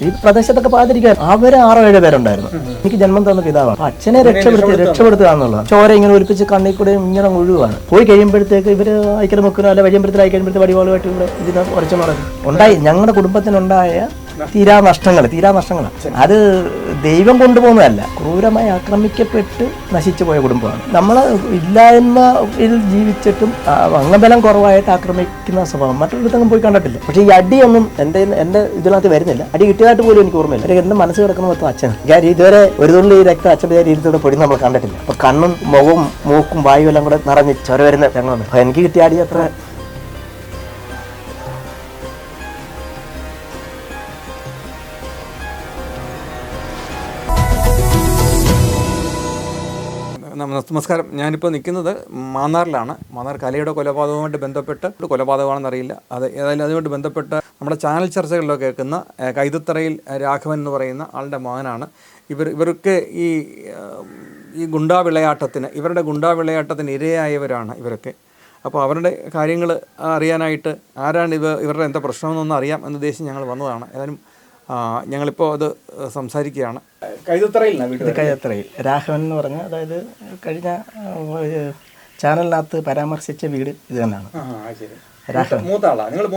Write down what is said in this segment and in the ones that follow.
ഈ പ്രദേശത്തൊക്കെ പാതിരിക്കാൻ അവർ 6-7 പേരുണ്ടായിരുന്നു. എനിക്ക് ജന്മം തന്ന പിതാവാണ്. അച്ഛനെ രക്ഷപ്പെടുത്തുക എന്നുള്ളതാണ്. ചോര ഇങ്ങനെ ഒലിപ്പിച്ച് കണ്ണിൽ കൂടെ ഇങ്ങനെ ഒഴുകുകയാണ്. പോയി കഴിയുമ്പോഴത്തേക്ക് ഇവര് അയക്കൽ മുക്കിനോ അല്ലെ വഴിയമ്പലത്തിൽ അയക്കുമ്പോഴത്തേക്ക് വടിവാളുമായിട്ട് ഇവിടെ ഇതിനകത്ത് ഉറച്ചു നടക്കും. ഉണ്ടായി ഞങ്ങളുടെ കുടുംബത്തിനുണ്ടായ തീരാനഷ്ടങ്ങളാണ്. അത് ദൈവം കൊണ്ടുപോകുന്നതല്ല, ക്രൂരമായി ആക്രമിക്കപ്പെട്ട് നശിച്ചു പോയ കുടുംബമാണ്. നമ്മൾ ഇല്ലായ്മയിൽ ജീവിച്ചിട്ടും അംഗബലം കുറവായിട്ട് ആക്രമിക്കുന്ന സ്വഭാവം മറ്റൊരിടത്തൊന്നും പോയി കണ്ടിട്ടില്ല. പക്ഷേ ഈ അടിയൊന്നും എൻ്റെ ഇതിനകത്ത് വരുന്നില്ല. അടി കിട്ടിയതായിട്ട് പോലും എനിക്ക് ഓർമ്മയില്ല. എൻ്റെ മനസ്സ് കിടക്കുന്ന മൊത്തം അച്ഛൻ. ഞാൻ ഇതുവരെ ഒരു തുള്ളി രക്തം അച്ഛൻ്റെ രീതിയിലൂടെ പൊടി നമ്മൾ കണ്ടിട്ടില്ല. അപ്പോൾ കണ്ണും മുഖവും മൂക്കും വായു എല്ലാം കൂടെ നിറഞ്ഞ് ചൊര വരുന്ന രംഗമാണ്. അപ്പോൾ എനിക്ക് കിട്ടിയ അടി അത്ര നമസ്കാരം. ഞാനിപ്പോൾ നിൽക്കുന്നത് മാന്നാറിലാണ്. മാന്നാർ കലയുടെ കൊലപാതകവുമായിട്ട് ബന്ധപ്പെട്ട് കൊലപാതകമാണെന്നറിയില്ല, അത് ഏതായാലും അതുമായിട്ട് ബന്ധപ്പെട്ട് നമ്മുടെ ചാനൽ ചർച്ചകളിലൊക്കെ കേൾക്കുന്ന കൈതത്തറയിൽ രാഘവൻ എന്ന് പറയുന്ന ആളുടെ മകനാണ്. ഇവർക്ക് ഈ ഇവരുടെ ഗുണ്ടാ വിളയാട്ടത്തിന് ഇരയായവരാണ് ഇവരൊക്കെ. അപ്പോൾ അവരുടെ കാര്യങ്ങൾ അറിയാനായിട്ട് ആരാണ് ഇവരുടെ എന്താ പ്രശ്നമെന്നൊന്നും അറിയാം എന്ന ഉദ്ദേശം ഞങ്ങൾ വന്നതാണ്. ഏതായാലും ഞങ്ങളിപ്പോൾ അത് സംസാരിക്കുകയാണ്. കൈതത്തറയിൽ രാഘവൻ എന്ന് പറഞ്ഞ, അതായത് കഴിഞ്ഞ ചാനലിനകത്ത് പരാമർശിച്ച വീട് ഇത് തന്നെയാണ്. രാഘവൻ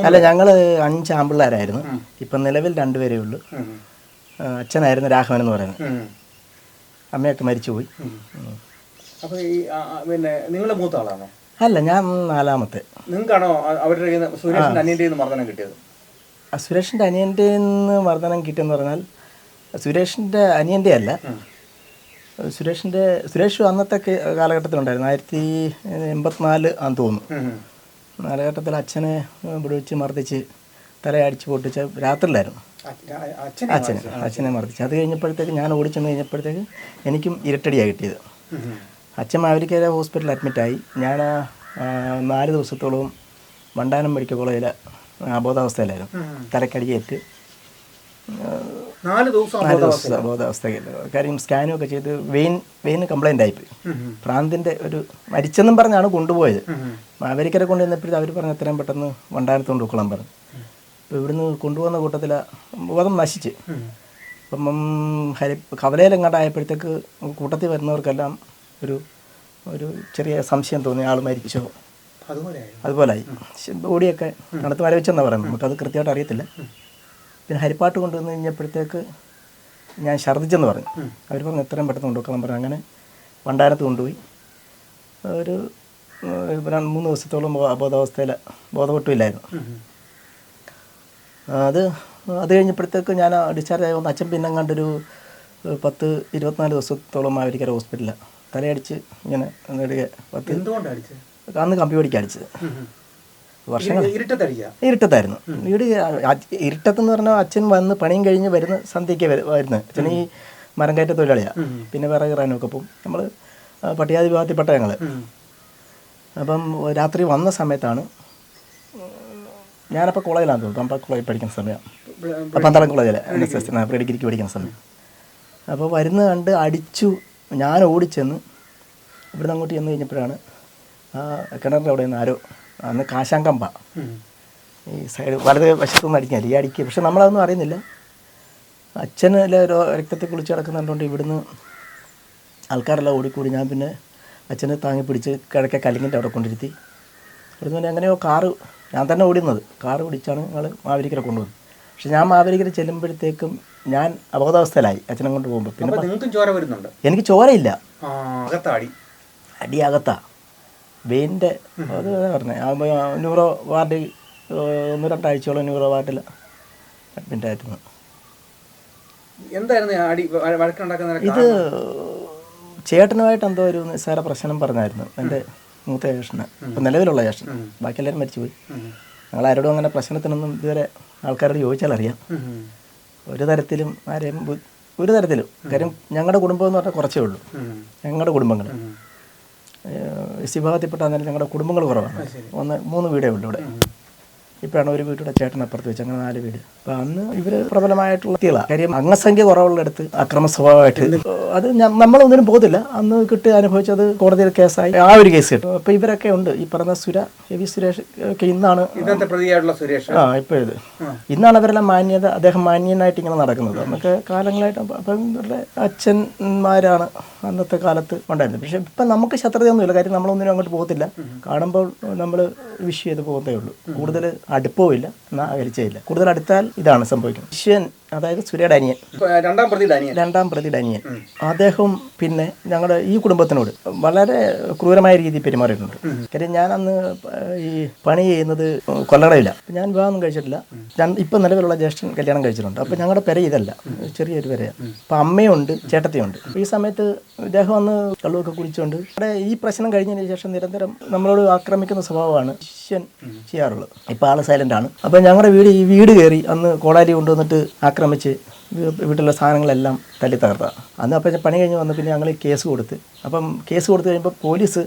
അല്ല, ഞങ്ങൾ 5 ആൺപിള്ളേരായിരുന്നു. ഇപ്പം നിലവിൽ 2 പേരേ ഉള്ളൂ. അച്ഛനായിരുന്നു രാഘവൻ എന്ന് പറയുന്നത്. അമ്മയൊക്കെ മരിച്ചുപോയി. അല്ല, ഞാൻ 4ാമത്തെ. നിങ്ങൾക്കാണോ അവരുടെ സുരേഷിന്റെ അനിയന്റെ മർദ്ദനം കിട്ടിയത്? സുരേഷിൻ്റെ അനിയൻ്റെ മർദ്ദനം കിട്ടിയെന്ന് പറഞ്ഞാൽ സുരേഷിൻ്റെ അനിയൻ്റെ അല്ല, സുരേഷ് അന്നത്തെ കാലഘട്ടത്തിലുണ്ടായിരുന്നു. 1984 ആണെന്ന് തോന്നുന്നു. കാലഘട്ടത്തിൽ അച്ഛനെ ഇവിടെ വെച്ച് മർദ്ദിച്ച് തലയടിച്ച് പൊട്ടിച്ച് രാത്രിയിലായിരുന്നു. അച്ഛനെ മർദ്ദിച്ച്. അത് കഴിഞ്ഞപ്പോഴത്തേക്ക് ഞാൻ ഓടിച്ചെന്ന് കഴിഞ്ഞപ്പോഴത്തേക്ക് എനിക്കും ഇരട്ടടിയാണ് കിട്ടിയത്. അച്ഛൻ മാവേലിക്കര ഹോസ്പിറ്റലിൽ അഡ്മിറ്റായി. ഞാൻ 4 ദിവസത്തോളം വണ്ടാനം മെഡിക്കൽ കോളേജിൽ അബോധാവസ്ഥയിലായിരുന്നു. തലക്കടിയേറ്റ് 4 ദിവസം അബോധാവസ്ഥയില്ല. കാര്യം സ്കാനും ചെയ്ത് വെയിന് കംപ്ലൈൻ്റ് ആയിപ്പോയി. പ്രാന്തിൻ്റെ ഒരു മരിച്ചെന്നും പറഞ്ഞാണ് കൊണ്ടുപോയത്. മാവേലിക്കര കൊണ്ടുവന്നപ്പോഴത്തെ അവർ പറഞ്ഞ എത്രയും പെട്ടെന്ന് വണ്ടാനത്ത് കൊണ്ട് ഉൾക്കൊള്ളാൻ പറഞ്ഞു. അപ്പോൾ ഇവിടുന്ന് കൊണ്ടുപോകുന്ന കൂട്ടത്തിൽ ബോധം നശിച്ച്. അപ്പം കവലയിലെങ്ങാണ്ടായപ്പോഴത്തേക്ക് കൂട്ടത്തിൽ വരുന്നവർക്കെല്ലാം ഒരു ചെറിയ സംശയം തോന്നി, ആൾ മരിച്ചോ അതുപോലായി. ബോഡിയൊക്കെ തണുത്ത് മരവിച്ചെന്നാണ് പറയുന്നത്. നമുക്കത് കൃത്യമായിട്ട് അറിയത്തില്ല. പിന്നെ ഹരിപ്പാട്ട് കൊണ്ടുവന്ന് കഴിഞ്ഞപ്പോഴത്തേക്ക് ഞാൻ ഛർദ്ദിച്ചെന്ന് പറഞ്ഞു. അവർ പറഞ്ഞു എത്രയും പെട്ടെന്ന് കൊണ്ടുവെക്കാൻ പറഞ്ഞു. അങ്ങനെ വണ്ടാനത്ത് കൊണ്ടുപോയി. ഒരു 3 ദിവസത്തോളം ബോധവെട്ടുമില്ലായിരുന്നു. അത് കഴിഞ്ഞപ്പോഴത്തേക്ക് ഞാൻ ഡിസ്ചാർജ് ആയി വന്ന് അച്ഛൻ പിന്നെ കണ്ടൊരു 10-24 ദിവസത്തോളം മാവേലിക്കര ഹോസ്പിറ്റലിലാണ്. തലയടിച്ച് ഇങ്ങനെ അന്ന് കമ്പി പഠിക്കാൻ അടിച്ചത്. വർഷങ്ങൾ ഇരുട്ടത്തായിരുന്നു വീട്. ഇരുട്ടത്തെന്ന് പറഞ്ഞാൽ അച്ഛൻ വന്ന് പണിയും കഴിഞ്ഞ് വരുന്ന സന്ധ്യയ്ക്ക് വരുന്നത്. അച്ഛൻ ഈ മരം കയറ്റ തൊഴിലാളിയാണ്. പിന്നെ വിറക് ഇറാനൊക്കെ പോകും. നമ്മൾ പട്ടികാതി വിഭാഗത്തിൽപ്പെട്ട ഞങ്ങൾ. അപ്പം രാത്രി വന്ന സമയത്താണ്, ഞാനപ്പോൾ കോളേജിലാന്ന് തോന്നുന്നു, പമ്പ കോളേജിൽ പഠിക്കുന്ന സമയം, പന്തളം കോളേജിൽ പ്രീ ഡിഗ്രിക്ക് പഠിക്കുന്ന സമയം. അപ്പോൾ വരുന്നത് കണ്ട് അടിച്ചു. ഞാൻ ഓടിച്ചെന്ന് ഇവിടുന്ന് അങ്ങോട്ട് ചെന്ന് കഴിഞ്ഞപ്പോഴാണ് കിണറിൻ്റെ അവിടെ നിന്ന് ആരോ, അന്ന് കാശാങ്കമ്പ ഈ സൈഡ് വലത് വശത്തൊന്നും അടിക്കാനില്ല, ഈ അടിക്കുക. പക്ഷെ നമ്മളതൊന്നും അറിയുന്നില്ല. അച്ഛന് രക്തത്തെ കുളിച്ച് കിടക്കുന്നുണ്ടുകൊണ്ട് ഇവിടുന്ന് ആൾക്കാരെല്ലാം ഓടിക്കൂടി. ഞാൻ പിന്നെ അച്ഛനെ താങ്ങി പിടിച്ച് കിഴക്കെ കല്ലിങ്ങിൻ്റെ അവിടെ കൊണ്ടിരുത്തി. ഇവിടുന്ന് പിന്നെ എങ്ങനെയോ ഞാൻ തന്നെ ഓടുന്നത് കാറ് പിടിച്ചാണ് ഞങ്ങൾ മാവേലിക്കര കൊണ്ടുവന്നത്. പക്ഷെ ഞാൻ മാവേലിക്കര ചെല്ലുമ്പോഴത്തേക്കും ഞാൻ അബോധാവസ്ഥയിലായി അച്ഛനെ കൊണ്ട് പോകുമ്പോൾ. പിന്നെ എനിക്ക് ചോരയില്ല, അടി അകത്താ വെയിൻ്റെ. അത് പറഞ്ഞത് ന്യൂറോ വാർഡിൽ 1-2 ആഴ്ചയോളം ന്യൂറോ വാർഡിൽ അഡ്മിറ്റ് ആയിരുന്നു. ഇത് ചേട്ടനുമായിട്ട് എന്തോ ഒരു നിസ്സാര പ്രശ്നം പറഞ്ഞായിരുന്നു. എൻ്റെ മൂത്ത ജ്യേഷ്ഠന്, ഇപ്പം നിലവിലുള്ള ജ്യേഷ്ഠൻ. ബാക്കി എല്ലാവരും മരിച്ചുപോയി. ഞങ്ങളാരോടും അങ്ങനെ പ്രശ്നത്തിനൊന്നും ഇതുവരെ ആൾക്കാരോട് ചോദിച്ചാൽ അറിയാം. ഒരു തരത്തിലും കാര്യം ഞങ്ങളുടെ കുടുംബം എന്ന് പറഞ്ഞാൽ കുറച്ചേ ഉള്ളൂ. ഞങ്ങളുടെ കുടുംബങ്ങൾ എസ് വിഭാഗത്തിൽപ്പെട്ട അന്നേരം ഞങ്ങളുടെ കുടുംബങ്ങൾ കുറവാണ്. 3 വീടേ ഉള്ളൂ ഇവിടെ. ഇപ്പോഴാണ് ഒരു വീട്ടിലെ ചേട്ടനപ്പുറത്ത് വെച്ച് അങ്ങനെ 4 വീട്. അപ്പൊ അന്ന് ഇവര് പ്രബലമായിട്ടുള്ള വ്യക്തികളാണ്. കാര്യം അംഗസംഖ്യ കുറവുള്ളിടത്ത് അക്രമ സ്വഭാവമായിട്ട് അത് നമ്മളൊന്നിനും പോകത്തില്ല. അന്ന് കിട്ടി അനുഭവിച്ചത് കോടതിയിൽ കേസായി ആ ഒരു കേസ് കിട്ടും. അപ്പൊ ഇവരൊക്കെ ഉണ്ട്. ഈ പറഞ്ഞ രവി സുരേഷ് ഒക്കെ ഇന്നാണ് ഇപ്പോഴത് ഇന്നാണ് അവരെല്ലാം മാന്യത, അദ്ദേഹം മാന്യനായിട്ട് ഇങ്ങനെ നടക്കുന്നത്. നമുക്ക് കാലങ്ങളായിട്ട് അപ്പം ഇവരുടെ അച്ഛന്മാരാണ് അന്നത്തെ കാലത്ത് ഉണ്ടായിരുന്നത്. പക്ഷെ ഇപ്പം നമുക്ക് ശത്രുതയൊന്നുമില്ല. കാര്യം നമ്മളൊന്നിനും അങ്ങോട്ട് പോകത്തില്ല. കാണുമ്പോൾ നമ്മൾ വിഷ് ചെയ്ത് പോകുന്നേ ഉള്ളൂ. കൂടുതൽ അടുപ്പവും ഇല്ല, എന്നാൽ അകലിച്ചയില്ല. കൂടുതൽ അടുത്താൽ ഇതാണ് സംഭവിക്കുന്നത്. ശിഷ്യൻ, അതായത് സുരയുടെ അനിയൻ, രണ്ടാം പ്രതി ഡനിയൻ, അദ്ദേഹം പിന്നെ ഞങ്ങളുടെ ഈ കുടുംബത്തിനോട് വളരെ ക്രൂരമായ രീതിയിൽ പെരുമാറിയിട്ടുണ്ട്. കാര്യം ഞാൻ അന്ന് ഈ പണി ചെയ്യുന്നത് കൊല്ലടയില്ല. ഞാൻ വിവാഹമൊന്നും കഴിച്ചിട്ടില്ല. ഇപ്പം നിലവിലുള്ള ജ്യേഷ്ഠൻ കല്യാണം കഴിച്ചിട്ടുണ്ട്. അപ്പം ഞങ്ങളുടെ പെര ഇതല്ല, ചെറിയൊരു പെരയാണ്. അപ്പം അമ്മയുണ്ട്, ചേട്ടത്തിയുണ്ട്. ഈ സമയത്ത് ഇദ്ദേഹം വന്ന് കള്ളുമൊക്കെ കുടിച്ചുകൊണ്ട് അവിടെ ഈ പ്രശ്നം കഴിഞ്ഞതിന് ശേഷം നിരന്തരം നമ്മളോട് ആക്രമിക്കുന്ന സ്വഭാവമാണ് ശിഷ്യൻ ചെയ്യാറുള്ളത്. ഇപ്പം ആള് സൈലന്റ് ആണ്. അപ്പം ഞങ്ങളുടെ വീട് കയറി അന്ന് കോടാലി കൊണ്ടുവന്നിട്ട് ആക്രമിച്ച് വീട്ടിലുള്ള സാധനങ്ങളെല്ലാം തല്ലി തകർത്താണ് അന്ന്. അപ്പം പണി കഴിഞ്ഞ് വന്ന് പിന്നെ ഞങ്ങൾ കേസ് കൊടുത്ത്, അപ്പം കേസ് കൊടുത്തു കഴിയുമ്പോൾ പോലീസ്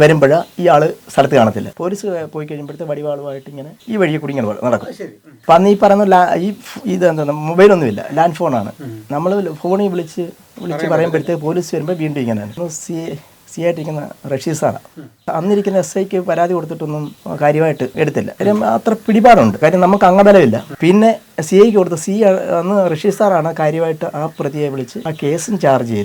വരുമ്പോഴാണ് ഇയാൾ സ്ഥലത്ത് കാണത്തില്ല. പോലീസ് പോയി കഴിയുമ്പോഴത്തെ വടിവാളുമായിട്ട് ഇങ്ങനെ ഈ വഴിയെ കൂടി ഇങ്ങനെ നടക്കും. അപ്പം അന്ന് ഈ പറയുന്ന ഇതെന്താ മൊബൈലൊന്നുമില്ല, ലാൻഡ് ഫോണാണ്. നമ്മൾ ഫോണിൽ വിളിച്ച് പറയുമ്പോഴത്തേക്ക് പോലീസ് വരുമ്പോൾ വീണ്ടും ഇങ്ങനെയാണ്. സി ആയിട്ടിരിക്കുന്ന റഷീദ് സാറാണ്. അന്നിരിക്കുന്ന SIക്ക് പരാതി കൊടുത്തിട്ടൊന്നും കാര്യമായിട്ട് എടുത്തില്ല. കാര്യം അത്ര പിടിപാടുണ്ട്. കാര്യം നമുക്ക് അംഗബലമില്ല. പിന്നെ CIക്ക് കൊടുത്ത് അന്ന് റഷീദ് സാറാണ് കാര്യമായിട്ട് ആ പ്രതിയെ വിളിച്ച് ആ കേസും ചാർജ്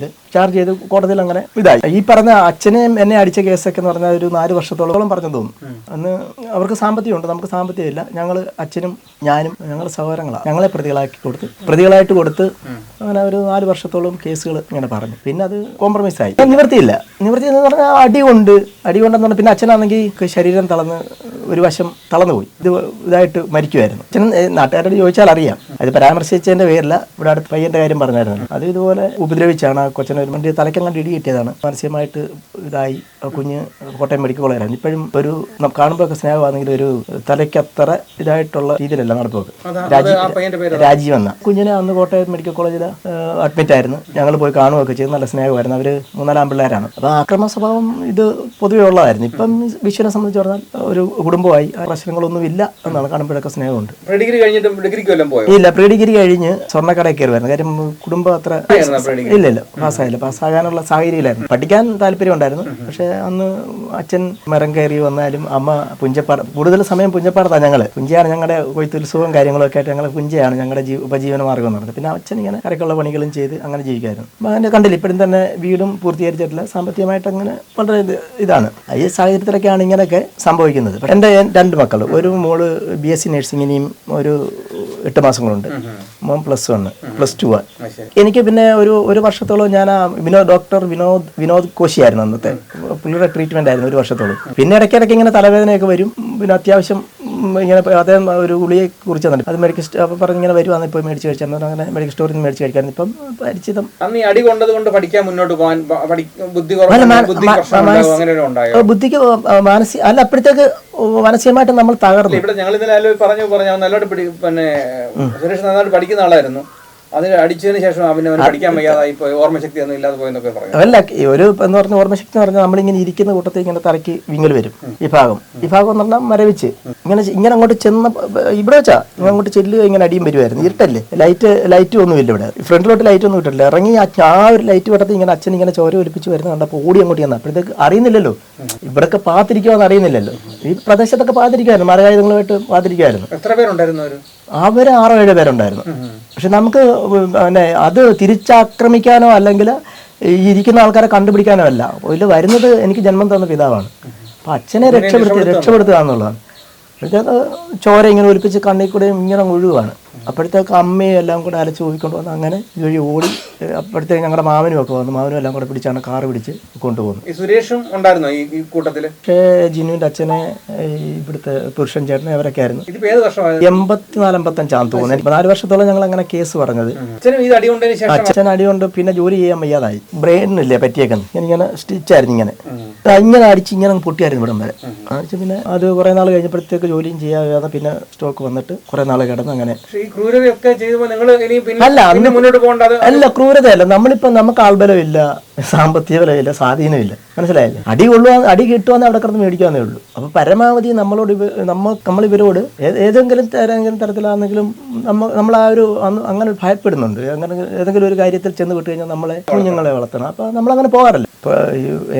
ചെയ്ത് കോടതിയിൽ അങ്ങനെ ഇതായി. ഈ പറഞ്ഞ അച്ഛനെയും എന്നെ അടിച്ച കേസൊക്കെ എന്ന് പറഞ്ഞാൽ ഒരു 4 വർഷത്തോളം പറഞ്ഞു തോന്നുന്നു. അന്ന് അവർക്ക് സാമ്പത്തികമുണ്ട്, നമുക്ക് സാമ്പത്തികമില്ല. ഞങ്ങൾ അച്ഛനും ഞാനും ഞങ്ങൾ സഹോദരങ്ങളാണ്. ഞങ്ങളെ പ്രതികളായിട്ട് കൊടുത്ത് അങ്ങനെ ഒരു 4 വർഷത്തോളം കേസുകൾ ഇങ്ങനെ പറഞ്ഞു. പിന്നെ അത് കോംപ്രമൈസായി. നിവൃത്തിയില്ല എന്ന് പറഞ്ഞാൽ അടികൊണ്ടെന്ന് പറഞ്ഞാൽ പിന്നെ അച്ഛനാണെങ്കിൽ ശരീരം തളർന്ന് ഒരു വശം തളർന്നുപോയി. ഇതായിട്ട് മരിക്കുമായിരുന്നു. അച്ഛൻ നാട്ടുകാരോട് ചോദിച്ചാൽ അറിയാം. അത് പരാമർശിച്ചതിന്റെ പേരില്ല. ഇവിടെ അടുത്ത് പയ്യന്റെ കാര്യം പറഞ്ഞായിരുന്നു. അത് ഇതുപോലെ ഉപദ്രവിച്ചാണ്. കൊച്ചനെ ഒരു വണ്ടി തലയ്ക്കം കണ്ട് ഇടി കിട്ടിയതാണ്. മാനസികമായിട്ട് ഇതായി. കുഞ്ഞ് കോട്ടയം മെഡിക്കൽ കോളേജിലായിരുന്നു. ഇപ്പോഴും ഒരു കാണുമ്പോൾ ഒക്കെ സ്നേഹമാണെങ്കിൽ ഒരു തലയ്ക്കത്ര ഇതായിട്ടുള്ള രീതിയിലല്ല നടത്തുന്നത്. രാജീവ് എന്ന കുഞ്ഞിനെ അന്ന് കോട്ടയം മെഡിക്കൽ കോളേജിൽ അഡ്മിറ്റ് ആയിരുന്നു. ഞങ്ങൾ പോയി കാണുകയൊക്കെ ചെയ്ത് നല്ല സ്നേഹമായിരുന്നു. അവർ 3-4 പിള്ളേരാണ്. അപ്പോൾ ആക്രമ സ്വഭാവം ഇത് പൊതുവെ ഉള്ളതായിരുന്നു. ഇപ്പം വിഷയനെ സംബന്ധിച്ച് പറഞ്ഞാൽ ഒരു കുടുംബമായി പ്രശ്നങ്ങളൊന്നും ഇല്ല എന്നാണ്. കാണുമ്പോഴൊക്കെ സ്നേഹമുണ്ട്. ഇല്ല, പ്രീ ഡിഗ്രി കഴിഞ്ഞ് സ്വർണ്ണക്കടയിൽ കയറുമായിരുന്നു. കാര്യം കുടുംബം അത്ര ഇല്ല, പാസ്സായില്ല. പാസ്സാകാനുള്ള സാഹചര്യമില്ലായിരുന്നു. പഠിക്കാൻ താല്പര്യം ഉണ്ടായിരുന്നു. പക്ഷെ അന്ന് അച്ഛൻ മരം കയറി വന്നാലും അമ്മ പുഞ്ചപ്പാറ, കൂടുതൽ സമയം പുഞ്ചപ്പാറത്താണ്. പുഞ്ചയാണ് ഞങ്ങളുടെ കൊയ്ത്തുത്സവവും കാര്യങ്ങളൊക്കെ ആയിട്ട് ഞങ്ങൾ പുഞ്ചയാണ് ഞങ്ങളുടെ ഉപജീവന മാർഗ്ഗം എന്ന് പറഞ്ഞത്. പിന്നെ അച്ഛൻ ഇങ്ങനെ കരക്കുള്ള പണികളും ചെയ്ത് അങ്ങനെ ജീവിക്കായിരുന്നു. അപ്പം അങ്ങനെ കണ്ടില്ല. ഇപ്പോഴും തന്നെ വീടും പൂർത്തീകരിച്ചിട്ടില്ല. സാമ്പത്തികമായിട്ട് അങ്ങനെ വളരെ ഇതാണ്. ഈ സാഹചര്യത്തിലൊക്കെയാണ് ഇങ്ങനെയൊക്കെ സംഭവിക്കുന്നത്. എൻ്റെ 2 മക്കൾ, ഒരു മോള് BSc നഴ്സിംഗിനെയും ഒരു 8 മാസം കൊണ്ടുണ്ട്. മോൻ +1 +2 ആണ്. എനിക്ക് പിന്നെ ഒരു വർഷത്തോളം ഞാൻ ഡോക്ടർ വിനോദ് കോശിയായിരുന്നു അന്നത്തെ. പുള്ളിയുടെ ട്രീറ്റ്മെന്റ് ആയിരുന്നു 1 വർഷത്തോളം. പിന്നെ ഇടയ്ക്കിടയ്ക്ക് ഇങ്ങനെ തലവേദനയൊക്കെ വരും. പിന്നെ അത്യാവശ്യം ഇങ്ങനെ അദ്ദേഹം ഒരു ഗുളിയെ കുറിച്ച് തന്നിട്ട് അത് മെഡിക്കൽ അപ്പോൾ പറഞ്ഞ് ഇങ്ങനെ വരുവാന്ന് ഇപ്പോൾ മേടിച്ച് കഴിച്ചാൽ അങ്ങനെ മെഡിക്കൽ സ്റ്റോറിൽ നിന്ന് മേടിച്ച് കഴിക്കായിരുന്നു. ഇപ്പം പരിചിതം. അടി കൊണ്ടതുകൊണ്ട് പഠിക്കാൻ മുന്നോട്ട് പോകാൻ ബുദ്ധിക്ക് അല്ല, അപ്പോഴത്തേക്ക് മാനസികമായിട്ട് നമ്മൾ തകർന്നു. ഇവിടെ ഞങ്ങൾ ഇന്നലെ പറഞ്ഞു നല്ലോട്ട് പിന്നെ സുരേഷ് നന്നായിട്ട് പഠിക്കുന്ന ആളായിരുന്നു. അതിന് അടിച്ചതിന് ശേഷം അവന് പഠിക്കാൻ വയ്യാതായി പോയി, ഓർമ്മശക്തി ഒന്നും ഇല്ലാതെ പോയെന്നൊക്കെ പറഞ്ഞു. അല്ല, ഒരു എന്ന് പറഞ്ഞ ഓർമ്മശക്തി എന്ന് പറഞ്ഞാൽ നമ്മളിങ്ങനെ ഇരിക്കുന്ന കൂട്ടത്തിൽ ഇങ്ങനെ തലയ്ക്ക് വിങ്ങൽ വരും. ഈ ഭാഗം എന്ന് പറഞ്ഞാൽ മരവിച്ച് ഇങ്ങനെ അങ്ങോട്ട് ചെന്ന ഇവിടെ വെച്ചാ അങ്ങോട്ട് ചെല്ലുക, ഇങ്ങനെ അടിയും വരുമായിരുന്നു. ഇരുട്ടല്ലേ, ലൈറ്റ് ഒന്നുമില്ല ഇവിടെ. ഫ്രണ്ടിലോട്ട് ലൈറ്റ് ഒന്നും ഇട്ടില്ല. ഇറങ്ങി ആ ഒരു ലൈറ്റ് വെട്ടത്തിൽ ഇങ്ങനെ അച്ഛൻ ഇങ്ങനെ ചോര ഒലിപ്പിച്ച് വരുന്ന കണ്ടപ്പോൾ ഓടി അങ്ങോട്ട് ചെന്ന. അപ്പോഴത്തേക്ക് അറിയുന്നില്ലല്ലോ, ഇവിടെയൊക്കെ പാത്തിരിക്കുവാന്ന് അറിയുന്നില്ലല്ലോ. ഈ പ്രദേശത്തൊക്കെ പാത്തിരിക്കുമായിരുന്നു, മരകായുധങ്ങളുമായിട്ട് പാത്തിരിക്കുമായിരുന്നു. എത്ര പേരുണ്ടായിരുന്നു? അവർ 6-7 പേരുണ്ടായിരുന്നു. പക്ഷെ നമുക്ക് പിന്നെ അത് തിരിച്ചാക്രമിക്കാനോ അല്ലെങ്കിൽ ഈ ഇരിക്കുന്ന ആൾക്കാരെ കണ്ടുപിടിക്കാനോ അല്ല. ഇതിൽ വരുന്നത് എനിക്ക് ജന്മം തന്ന പിതാവാണ്. അപ്പം അച്ഛനെ രക്ഷപ്പെടുത്തുക എന്നുള്ളതാണ്. അപ്പോഴത്തേക്ക് ചോര ഇങ്ങനെ ഒലിപ്പിച്ച് കണ്ണിൽ കൂടെ ഇങ്ങനെ ഒഴുകുകയാണ്. അപ്പോഴത്തേക്ക് അമ്മയും എല്ലാം കൂടെ അലച്ച് ഊഹിക്കൊണ്ട് വന്ന് അങ്ങനെ ഇതുവഴി ഓടി. അപ്പോഴത്തേക്ക് ഞങ്ങളുടെ മാമനും ഒക്കെ വന്നു. മാമനും എല്ലാം കൂടെ പിടിച്ചാണ് കാറ് പിടിച്ച് കൊണ്ടുപോകുന്നത്. സുരേഷും ഉണ്ടായിരുന്നോ ഈ കൂട്ടത്തിൽ? പക്ഷേ ജിനുവിൻ്റെ അച്ഛനെ, ഇവിടുത്തെ പുരുഷൻ ചേട്ടനെ, അവരൊക്കെ ആയിരുന്നു. 84-85 തോന്നുന്നു. 4 വർഷത്തോളം ഞങ്ങൾ അങ്ങനെ കേസ് പറഞ്ഞത്. അച്ഛൻ അടികൊണ്ട് പിന്നെ ജോലി ചെയ്യാൻ വയ്യാതായി. ബ്രെയിനില്ലേ പറ്റിയേക്കുന്നത്. ഇങ്ങനെ സ്റ്റിച്ചായിരുന്നു. ഇങ്ങനെ അടിച്ച് ഇങ്ങനെ പൊട്ടിയായിരുന്നു ഇവിടം വരെ. അടിച്ച് പിന്നെ അത് കുറേ നാൾ കഴിഞ്ഞപ്പോഴത്തേക്ക് ജോലിയും ചെയ്യാതെ പിന്നെ സ്റ്റോക്ക് വന്നിട്ട് കുറേ നാൾ കിടന്ന് അങ്ങനെ ഈ ക്രൂരതയൊക്കെ ചെയ്യുമ്പോൾ നിങ്ങൾ ഇനി അല്ല, പിന്നെ മുന്നോട്ട് പോകേണ്ടത് അല്ല, ക്രൂരതയല്ല. നമ്മളിപ്പോ നമുക്ക് ആൾബലമില്ല, സാമ്പത്തിക ബലമില്ല, സ്വാധീനമില്ല, മനസ്സിലായില്ലേ? അടി കിട്ടുവാന്ന് അവിടെ കിടന്ന് മേടിക്കാന്നേ ഉള്ളൂ. അപ്പൊ പരമാവധി നമ്മളോട് നമ്മൾ ഇവരോട് ഏതെങ്കിലും തരത്തിലാണെങ്കിലും നമ്മൾ ആ ഒരു അങ്ങനെ ഭയപ്പെടുന്നുണ്ട്. അങ്ങനെ ഏതെങ്കിലും ഒരു കാര്യത്തിൽ ചെന്ന് വിട്ട് കഴിഞ്ഞാൽ നമ്മളെ കുഞ്ഞുങ്ങളെ വളർത്തണം. അപ്പൊ നമ്മളങ്ങനെ പോകാറില്ല. ഇപ്പൊ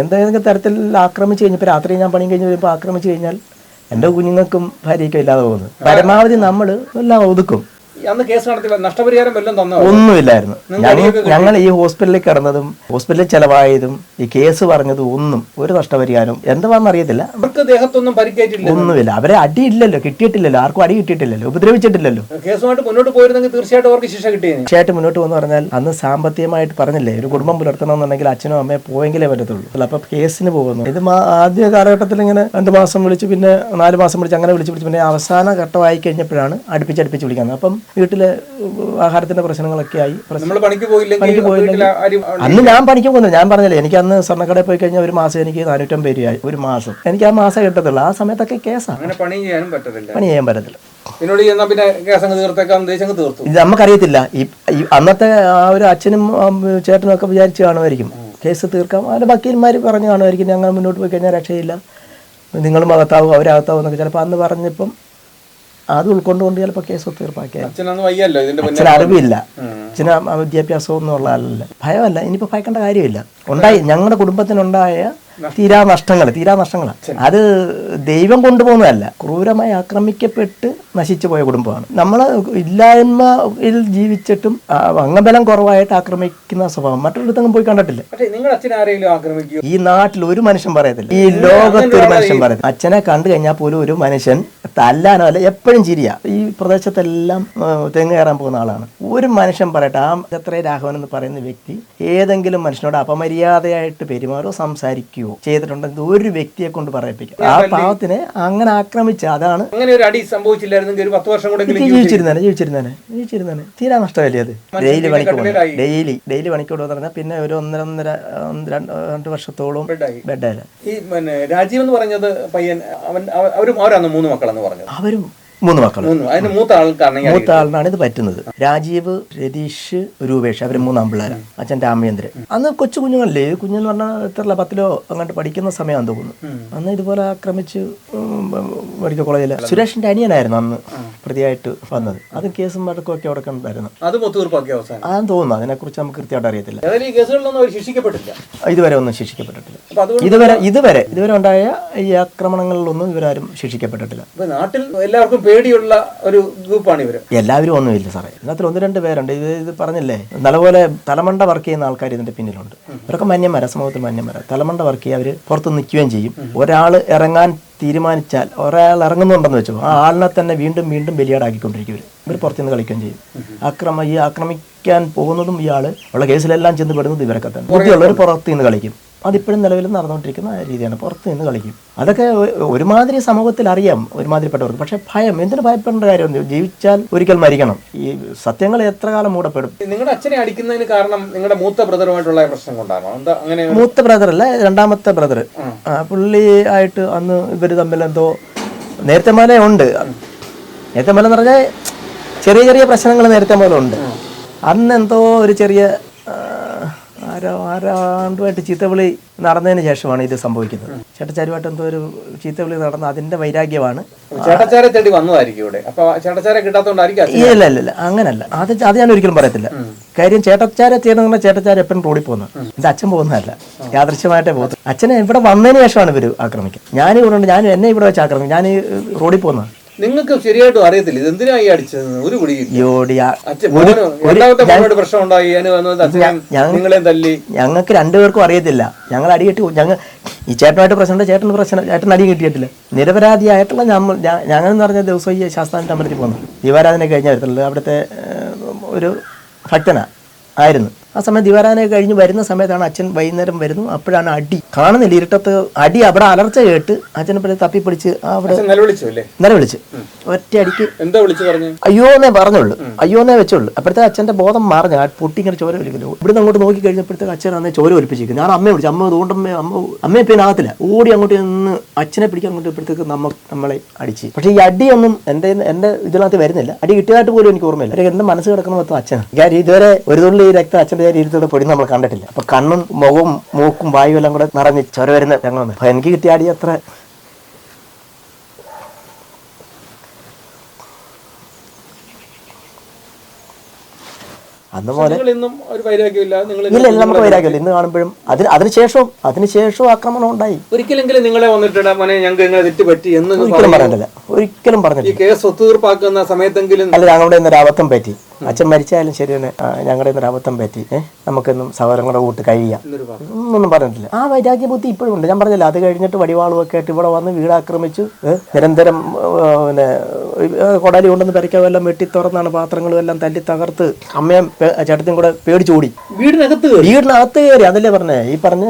എന്തെങ്കിലും തരത്തിൽ ആക്രമിച്ച് കഴിഞ്ഞപ്പോൾ രാത്രി ഞാൻ പണി കഴിഞ്ഞ് വരുമ്പോൾ ആക്രമിച്ച് കഴിഞ്ഞാൽ എൻ്റെ കുഞ്ഞുങ്ങൾക്കും ഭാര്യയ്ക്കും ഇല്ലാതെ പോകുന്നത്. പരമാവധി നമ്മൾ എല്ലാം ഒതുക്കും. അന്ന് കേസ് നടത്തി നഷ്ടപരിഹാരം വല്ലതും തന്നോ? ഒന്നുമില്ലായിരുന്നു. ഞങ്ങൾ ഈ ഹോസ്പിറ്റലിൽ കിടന്നതും ഹോസ്പിറ്റലിൽ ചെലവായതും ഈ കേസ് പറഞ്ഞതും ഒന്നും ഒരു നഷ്ടപരിഹാരം എന്താണെന്ന് അറിയത്തില്ല. അവർക്ക് ദേഹത്തൊന്നും പരിക്കേറ്റില്ല, ഒന്നുമില്ല. അവരെ അടിയില്ലല്ലോ, കിട്ടിയിട്ടില്ലല്ലോ, ആർക്കും അടി കിട്ടിയിട്ടില്ലല്ലോ, ഉപദ്രവിച്ചിട്ടില്ലല്ലോ. കേസുമായിട്ട് മുന്നോട്ട് പോയിരുന്നെങ്കിൽ തീർച്ചയായിട്ടും അവർക്ക് ശിക്ഷ കിട്ടിയത്. തീർച്ചയായിട്ടും മുന്നോട്ട് പോകുന്ന പറഞ്ഞാൽ അന്ന് സാമ്പത്തികമായിട്ട് പറഞ്ഞില്ലേ, ഒരു കുടുംബം പുലർത്തണമെന്നുണ്ടെങ്കിൽ അച്ഛനും അമ്മയെ പോയെങ്കിലേ പറ്റത്തുള്ളൂ. അപ്പൊ കേസിന് പോകുന്നു. ഇത് ആദ്യ കാലഘട്ടത്തിൽ ഇങ്ങനെ 2 മാസം വിളിച്ച്, പിന്നെ 4 മാസം വിളിച്ച്, അങ്ങനെ വിളിച്ച് പിന്നെ അവസാന ഘട്ടമായി കഴിഞ്ഞപ്പോഴാണ് അടുപ്പിച്ച് വിളിക്കുന്നത്. അപ്പം വീട്ടിലെ ആഹാരത്തിന്റെ പ്രശ്നങ്ങളൊക്കെ ആയി. പണിക്ക് പോയില്ലെങ്കിൽ അന്ന് ഞാൻ പണിക്ക് പോകുന്നത് ഞാൻ പറഞ്ഞില്ലേ, എനിക്ക് അന്ന് സ്വർണ്ണക്കടയിൽ പോയി കഴിഞ്ഞാൽ ഒരു മാസം എനിക്ക് 450 രൂപയായി. ഒരു മാസം എനിക്ക് ആ മാസം കിട്ടത്തുള്ളൂ. ആ സമയത്തൊക്കെ കേസാണ്, പണി ചെയ്യാൻ പറ്റത്തില്ല. ഇത് നമുക്കറിയത്തില്ല. അന്നത്തെ ആ ഒരു അച്ഛനും ചേട്ടനും ഒക്കെ വിചാരിച്ചു കാണുമായിരിക്കും കേസ് തീർക്കാം. അവരുടെ വക്കീൽമാർ പറഞ്ഞു കാണുമായിരിക്കും ഞങ്ങൾ മുന്നോട്ട് പോയി കഴിഞ്ഞാൽ രക്ഷയില്ല, നിങ്ങളും അകത്താവും അവരകത്താവും എന്നൊക്കെ ചിലപ്പോൾ അന്ന് പറഞ്ഞപ്പം അത് ഉൾക്കൊണ്ടുകൊണ്ട് ചിലപ്പോൾ കേസ് തീർപ്പാക്കിയാൽ. അച്ഛന് അറിവില്ല, അച്ഛന് വിദ്യാഭ്യാസമൊന്നും ഉള്ള ആളല്ല. ഭയമല്ല, ഇനിയിപ്പോൾ ഭയക്കേണ്ട കാര്യമില്ല. ഞങ്ങളുടെ കുടുംബത്തിനുണ്ടായ തീരാ നഷ്ടങ്ങളാണ്. അത് ദൈവം കൊണ്ടുപോകുന്നതല്ല, ക്രൂരമായി ആക്രമിക്കപ്പെട്ട് നശിച്ചു പോയ കുടുംബമാണ്. നമ്മൾ ഇല്ലായ്മയിൽ ജീവിച്ചിട്ടും അംഗബലം കുറവായിട്ട് ആക്രമിക്കുന്ന സ്വഭാവം മറ്റൊരിടത്തെങ്കിലും പോയി കണ്ടിട്ടില്ല. ഈ നാട്ടിൽ ഒരു മനുഷ്യൻ പറയത്തില്ല, ഈ ലോകത്ത് ഒരു മനുഷ്യൻ പറയത്തില്ല. അച്ഛനെ കണ്ടു കഴിഞ്ഞാൽ പോലും ഒരു മനുഷ്യൻ തല്ലാനോ അല്ല, എപ്പോഴും ചിരിയാ. ഈ പ്രദേശത്തെല്ലാം തെങ്ങ് കയറാൻ പോകുന്ന ആളാണ്. ഒരു മനുഷ്യൻ പറയട്ടെ, ആ ഛത്രേ രാഘവൻ എന്ന് പറയുന്ന വ്യക്തി ഏതെങ്കിലും മനുഷ്യനോട് അപമര്യാദയായിട്ട് പെരുമാറോ സംസാരിക്കുകയോ ചെയ്തിട്ടുണ്ടെങ്കിൽ ഒരു വ്യക്തിയെ കൊണ്ട് പറയിപ്പിക്കും. ആ പാവത്തിനെ അങ്ങനെ ആക്രമിച്ച അതാണ്. അങ്ങനെ ഒരു അടി സംഭവിച്ചില്ലായിരുന്നെങ്കിൽ ഒരു 10 വർഷം കൂടെ ജീവിച്ചിരുന്നേ. തീരാ നഷ്ടമല്ലേ അത്. ഡെയിലി പണിക്കൂടെ പറഞ്ഞാൽ പിന്നെ ഒരു 1.5-2 വർഷത്തോളം ബെഡായില്ല. ഈ രാജീവ് എന്ന് പറഞ്ഞത് പയ്യൻ, അവരാണ് 3 മക്കളെന്ന് പറഞ്ഞത്. അവരും 3 മക്കളും. അതിന് മൂത്ത ആളിനാണ് ഇത് പറ്റുന്നത്. രാജീവ്, രതീഷ്, രൂപേഷ്, അവർ 3 ആൺപിള്ളേരാണ്. അച്ഛൻ രാമേന്ദ്രൻ. അന്ന് കൊച്ചു കുഞ്ഞുങ്ങളല്ലേ, കുഞ്ഞെന്ന് പറഞ്ഞാൽ എത്രല്ല 10 അങ്ങോട്ട് പഠിക്കുന്ന സമയമാണെന്ന് തോന്നുന്നു. അന്ന് ഇതുപോലെ ആക്രമിച്ച് മെഡിക്കൽ കോളേജിൽ സുരേഷിന്റെ അനിയനായിരുന്നു അന്ന് പ്രതിയായിട്ട് വന്നത്. അത് കേസും വഴക്കും ഒക്കെ അവിടെ കണ്ടായിരുന്നു. അതെന്ന് തോന്നുന്നു, അതിനെക്കുറിച്ച് നമുക്ക് കൃത്യമായിട്ട് അറിയത്തില്ല. ഇതുവരെ ഒന്നും ശിക്ഷിക്കപ്പെട്ടിട്ടില്ല. ഇതുവരെ ഉണ്ടായ ഈ ആക്രമണങ്ങളിലൊന്നും ഇവരാരും ശിക്ഷിക്കപ്പെട്ടിട്ടില്ല. നാട്ടിൽ എല്ലാവർക്കും പേടിയുള്ള ഒരു ഗ്രൂപ്പാണ് ഇവര്. എല്ലാവരും ഒന്നുമില്ല സാറേ, ഇതിനകത്ത് 1-2 പേരുണ്ട്. ഇത് പറഞ്ഞില്ലേ, നല്ലപോലെ തലമണ്ട വർക്ക് ചെയ്യുന്ന ആൾക്കാർ ഇതിന്റെ പിന്നിലുണ്ട്. ഇവരൊക്കെ മാന്യന്മാരാ, സമൂഹത്തിൽ മാന്യന്മാരാ. തലമണ്ട വർക്ക് ചെയ്യുക, അവര് പുറത്ത് നിൽക്കുകയും ചെയ്യും. ഒരാൾ ഇറങ്ങാൻ തീരുമാനിച്ചാൽ, ഒരാൾ ഇറങ്ങുന്നുണ്ടെന്ന് വെച്ചോ, ആ ആളിനെ തന്നെ വീണ്ടും ബലിയാടാക്കിക്കൊണ്ടിരിക്കും. ഇവർ പുറത്തുനിന്ന് കളിക്കുകയും ചെയ്യും. ആക്രമിക്കാൻ പോകുന്നതും ഇയാള് ഉള്ള കേസിലെല്ലാം ചെന്ന് പെടുന്നത് ഇവരൊക്കെ തന്നെ. ബുദ്ധിയുള്ളവർ പുറത്ത് നിന്ന് കളിക്കും. അതിപ്പോഴും നിലവിൽ നടന്നുകൊണ്ടിരിക്കുന്ന രീതിയാണ്, പുറത്ത് നിന്ന് കളിക്കും. അതൊക്കെ ഒരുമാതിരി സമൂഹത്തിൽ അറിയാം, ഒരുമാതിരിപ്പെട്ടവർക്ക്. പക്ഷെ എന്തിനു ഭയപ്പെടേണ്ട കാര്യമുണ്ട്? ജീവിച്ചാൽ ഒരിക്കൽ മരിക്കണം. ഈ സത്യങ്ങൾ എത്ര കാലം മൂടപ്പെടും? നിങ്ങളുടെ അച്ഛനെ അടിക്കുന്നതിന് കാരണം നിങ്ങളുടെ മൂത്ത ബ്രദറുമായിട്ടുള്ള പ്രശ്നം കൊണ്ടാണോ? അങ്ങനെ മൂത്ത ബ്രദറല്ല, 2ാമത്തെ ബ്രദർ. പുള്ളി ആയിട്ട് അന്ന് ഇവർ തമ്മിൽ എന്തോ നേരത്തെ മേലെ ഉണ്ട്. നേരത്തെ മേലെ എന്ന് പറഞ്ഞാൽ ചെറിയ പ്രശ്നങ്ങൾ നേരത്തെ മേലെ ഉണ്ട്. അന്ന് എന്തോ ഒരു ചെറിയ ആരാണ്ടുമായിട്ട് ചീത്തവിളി നടന്നതിന് ശേഷമാണ് ഇത് സംഭവിക്കുന്നത്. ചേട്ടച്ചാരുമായിട്ട് എന്തോ ഒരു ചീത്തവിളി നടന്ന അതിന്റെ വൈരാഗ്യമാണ്. ചേട്ടച്ചാരെ തേടി വന്നതായിരിക്കും ഇവിടെ. അപ്പൊ ചേട്ടച്ചാരെ കിട്ടാത്തോണ്ടായിരിക്കും. ഇല്ല, അങ്ങനല്ല. അത് ഞാൻ ഒരിക്കലും പറയത്തില്ല. കാര്യം ചേട്ടച്ചാരെ ചെയ്യണമെന്ന് ചേട്ടച്ചാര എപ്പോഴും റോഡിൽ പോകുന്നത്. എന്റെ അച്ഛൻ പോകുന്നതല്ല, യാദൃശ്യമായിട്ടേ പോകുന്നത്. അച്ഛനെ ഇവിടെ വന്നതിന് ശേഷമാണ് ഇവർ ആക്രമിക്കുക. എന്നെ ഇവിടെ വെച്ച് ആക്രമിക്കും. ഞാൻ റോഡിൽ പോകുന്നത്. നിങ്ങൾക്ക് ശരിയായിട്ടും അറിയത്തില്ല ഇത് എന്തിനായി അടിച്ചത്? ഒരു ഞങ്ങൾക്ക് 2 പേർക്കും അറിയത്തില്ല. ഞങ്ങൾ അടി കിട്ടി. ഈ ചേട്ടനായിട്ട് ചേട്ടൻ അടി കിട്ടിയിട്ടില്ല. നിരപരാധിയായിട്ടുള്ള ഞങ്ങളെന്ന് പറഞ്ഞ ദിവസം ഈ ശാസ്താവിന്റെ അമ്പലത്തിൽ പോകുന്നു. ദീപാരാധന കഴിഞ്ഞ വരത്തുള്ളൂ. അവിടുത്തെ ഒരു ഭക്തനാ ആയിരുന്നു. ആ സമയം ദിവാരാനൊക്കെ കഴിഞ്ഞ് വരുന്ന സമയത്താണ് അച്ഛൻ വൈകുന്നേരം വരുന്നു. അപ്പോഴാണ് അടി കാണുന്നില്ല, ഇരുട്ടത്ത് അടി. അവിടെ അലർച്ച കേട്ട് അച്ഛനെ തപ്പിപ്പിടിച്ച് അവിടെ നിലവിളിച്ച് ഒറ്റ അടിക്ക് അയ്യോന്നേ പറഞ്ഞുള്ളൂ, അയ്യോന്നേ വെച്ചുള്ളൂ. അപ്പോഴത്തെ അച്ഛന്റെ ബോധം മാറിഞ്ഞു, പൊട്ടി ഇങ്ങനെ ചോര ഒലിക്കുന്നു. ഇവിടുന്ന് അങ്ങോട്ട് നോക്കി കഴിഞ്ഞപ്പോഴത്തേക്ക് അച്ഛൻ അന്നേ ചോര ഒലിപ്പിച്ചിരിക്കുന്നു. ഞാൻ അമ്മയെ വിളിച്ചു, അമ്മ അമ്മയെ പിന്നെ ആകത്തില്ല, ഓടി അങ്ങോട്ട് നിന്ന് അച്ഛനെ പിടിക്കാൻ അങ്ങോട്ട് ഇപ്പോഴത്തേക്ക് നമ്മളെ അടിച്ച്. പക്ഷേ ഈ അടിയൊന്നും എൻ്റെ ഇതിനകത്ത് വരുന്നില്ല, അടി കിട്ടിയതായിട്ട് പോലും എനിക്ക് ഓർമ്മയില്ല. എൻ്റെ മനസ്സ് കിടക്കുന്ന മൊത്തം അച്ഛനാണ്. കാര്യം ഇതുവരെ ഒരു തുള്ളി രക്തം അച്ഛൻ്റെ ഇരുത്തോടെ പൊടി നമ്മൾ കണ്ടിട്ടില്ല. അപ്പൊ കണ്ണും മുഖവും മൂക്കും വായും എല്ലാം കൂടെ നിറഞ്ഞ് ചൊര വരുന്ന രംഗം. അപ്പൊ എനിക്ക് കിട്ടിയ അടി അത്ര അന്ന് പോലെ ഇല്ല, നമുക്ക് വൈരാഗ്യമില്ല. ഇന്ന് കാണുമ്പോഴും അതിനുശേഷവും ആക്രമണം ഉണ്ടായി. ഒരിക്കലെങ്കിലും നിങ്ങളെ വന്നിട്ട് ഒരിക്കലും പറഞ്ഞിട്ടില്ല, ഒരിക്കലും പറഞ്ഞിട്ടില്ല. കേസ് ഒത്തുതീർപ്പാക്കുന്ന സമയത്തെങ്കിലും അല്ല, ഞങ്ങളുടെ ഇന്നൊരു അബദ്ധം പറ്റി, അച്ഛൻ മരിച്ചാലും ശരി തന്നെ ഞങ്ങളുടെ ഇന്നൊരു അബദ്ധം പറ്റി, നമുക്കൊന്നും സഹോദരങ്ങളുടെ കൂട്ട് കഴിയാം ഒന്നും പറഞ്ഞിട്ടില്ല. ആ വൈരാഗ്യ ബുദ്ധി ഇപ്പോഴും ഉണ്ട്. ഞാൻ പറഞ്ഞില്ല, അത് കഴിഞ്ഞിട്ട് വടിവാളുമൊക്കെ ആയിട്ട് ഇവിടെ വന്ന് വീട് ആക്രമിച്ചു, നിരന്തരം പിന്നെ കൊടാലി കൊണ്ടുവന്ന് പെരയ്ക്കാവെല്ലാം വെട്ടി തുറന്നാണ് പാത്രങ്ങളും എല്ലാം തല്ലി തകർത്ത് അമ്മയും ചേട്ടത്തിയും കൂടെ പേടിച്ചോടി വീടിനകത്ത് കയറി. അതല്ലേ പറഞ്ഞേ, ഈ പറഞ്ഞ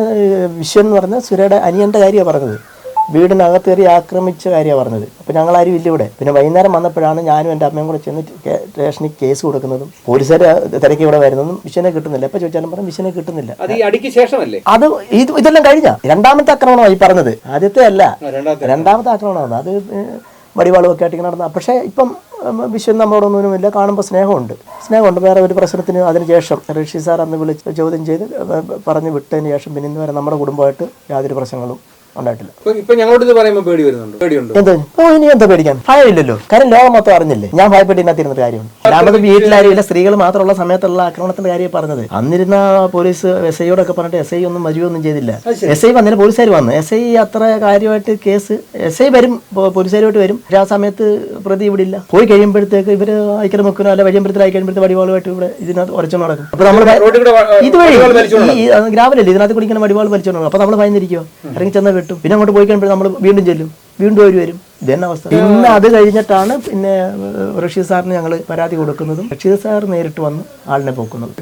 വിശ്വൻ എന്ന് പറഞ്ഞ സുരയുടെ അനിയന്റെ കാര്യമാണ് പറഞ്ഞത്. വീടിനകത്ത് കയറി ആക്രമിച്ച കാര്യമാണ് പറഞ്ഞത്. അപ്പോൾ ഞങ്ങളാരും ഇല്ല ഇവിടെ. പിന്നെ വൈകുന്നേരം വന്നപ്പോഴാണ് ഞാനും എൻ്റെ അമ്മയും കൂടെ ചെന്ന് സ്റ്റേഷനിൽ കേസ് കൊടുക്കുന്നതും പോലീസുകാർ തിരക്കി ഇവിടെ വരുന്നതും വിശ്വനെ കിട്ടുന്നില്ല. എപ്പോൾ ചോദിച്ചാലും പറഞ്ഞാൽ വിശ്വനെ കിട്ടുന്നില്ല. അത് ഇതെല്ലാം കഴിഞ്ഞ രണ്ടാമത്തെ ആക്രമണമാണ് ഈ പറഞ്ഞത്, ആദ്യത്തെ അല്ല, രണ്ടാമത്തെ ആക്രമണമാണ്. അത് വടിവാളുമൊക്കെ ആയിട്ട് ഇങ്ങനെ നടന്ന. പക്ഷേ ഇപ്പം വിശ്വം നമ്മളോടൊന്നുമില്ല, കാണുമ്പോൾ സ്നേഹമുണ്ട്. വേറെ ഒരു പ്രശ്നത്തിന് അതിനുശേഷം ഋഷി സാർ അന്ന് വിളിച്ച് ചോദ്യം ചെയ്ത് പറഞ്ഞ് വിട്ടതിന് ശേഷം പിന്നെ ഇന്ന് വരെ നമ്മുടെ കുടുംബമായിട്ട് യാതൊരു പ്രശ്നങ്ങളും ഉണ്ടായിട്ടില്ല. ഇനി എന്താ പേടിക്കാൻ? ഭയമില്ലല്ലോ, കാര്യം ലോകം മൊത്തം അറിഞ്ഞില്ലേ. ഞാൻ ഭയപ്പെട്ട് ഇതിനകത്തിരുന്ന കാര്യമുണ്ട്. രണ്ടാമത് വീട്ടിലാരും ഇല്ല, സ്ത്രീകൾ മാത്രമുള്ള സമയത്തുള്ള ആക്രമണത്തിന്റെ കാര്യം പറഞ്ഞത്. അന്നിരുന്ന പോലീസ് എസ് ഐയോടൊക്കെ പറഞ്ഞിട്ട് എസ് ഐ ഒന്നും മജുവൊന്നും ചെയ്തില്ല. എസ് ഐ വന്നില്ല, പോലീസുകാർ വന്നു. എസ് ഐ അത്ര കാര്യമായിട്ട് കേസ് എസ് ഐ വരും, പോലീസുകാരുമായിട്ട് വരും. ആ സമയത്ത് പ്രതി ഇവിടെ ഇല്ല. പോയി കഴിയുമ്പോഴത്തേക്ക് ഇവര് അയക്കര മുക്കിനോ അല്ല വഴിയമ്പലത്തിലായി കഴിയുമ്പോഴത്തെ വടിവാളുമായിട്ട് ഇവിടെ ഇതിനകത്ത് ഉറച്ചു നടക്കും. അപ്പൊ നമ്മൾ ഇതുവഴി ഗ്രാമലല്ലേ ഇതിനകത്ത് കുടിക്കുന്ന വടിവാൾ വലിച്ചു നടക്കും. അപ്പൊ നമ്മൾ ഭയന്നിരിക്കുമോ, ഇറങ്ങി ചെന്നാൽ കിട്ടും. പിന്നെ അങ്ങോട്ട് പോയി കഴിയുമ്പോൾ നമ്മൾ വീണ്ടും ചെല്ലും, വീണ്ടും അവർ വരും. ഇതന്നെ അവസ്ഥ. പിന്നെ അത് കഴിഞ്ഞിട്ടാണ് പിന്നെ റഷീദ് സാറിന് ഞങ്ങൾ പരാതി കൊടുക്കുന്നതും റഷീദ് സാർ നേരിട്ട് വന്ന് ആളിനെ പോക്കുന്നതും.